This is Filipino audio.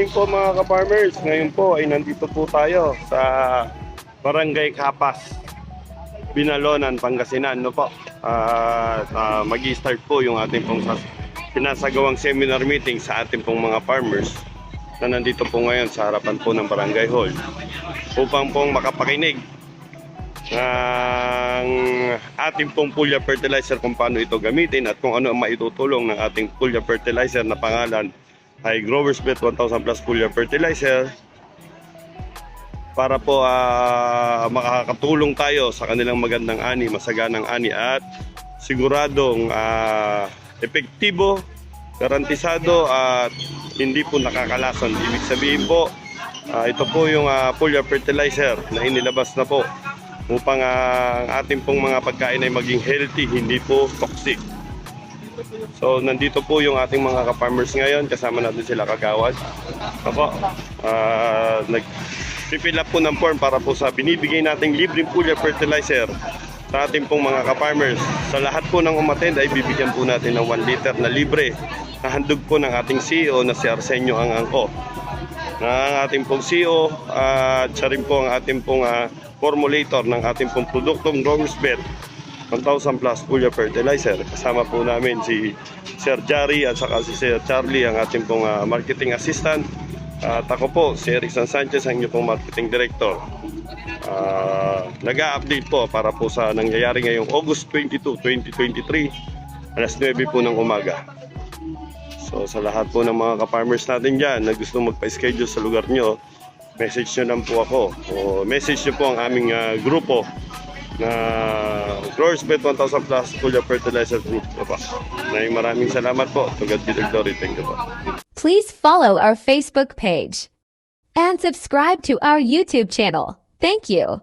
morning po mga ka-farmers. Ngayon po ay nandito po tayo sa Barangay Capas, Binalonan, Pangasinan, no po. Mag-i-start po yung ating pong pinasagawang seminar meeting sa ating pong mga farmers na nandito po ngayon sa harapan po ng Barangay Hall upang pong makapakinig ng ating pong Pulya Fertilizer kung paano ito gamitin at kung ano ang maitutulong ng ating Pulya Fertilizer na pangalan ay Growers Bet 1000 Plus Pulya Fertilizer para po makakatulong tayo sa kanilang magandang ani, masaganang ani at siguradong epektibo, garantisado at hindi po nakakalason. Ibig sabihin po, ito po yung Pulya Fertilizer na inilabas na po upang ang ating pong mga pagkain ay maging healthy, hindi po toxic. So nandito po yung ating mga ka-farmers ngayon, kasama natin sila kagawad. Ako, nag-fill up po ng form para po sa binibigay nating libreng Pulya Fertilizer sa ating pong mga ka-farmers. Sa lahat po ng umattend ay bibigyan po natin ng 1 liter na libre na handog po ng ating CEO na si Arsenio Angangco. Ang ating pong CEO at siya rin po ang ating pong formulator ng ating pong produktong Growers Bet 1000 Plus Pulya Fertilizer. Kasama po namin si Sir Jari at saka si Sir Charlie, ang ating pong marketing assistant. At ako po, si Erickson Sanchez, ang inyong pong marketing director. Nag-a-update po para po sa nangyayari ngayong August 22, 2023, alas 9 po ng umaga. So sa lahat po ng mga ka-farmers natin dyan na gusto magpa-schedule sa lugar nyo, message nyo lang po ako o message nyo po ang aming grupo na Growers Bet 1000 Plus Pulya Fertilizer Group. Maraming salamat po. To God be the glory. Thank you po. Please follow our Facebook page and subscribe to our YouTube channel. Thank you.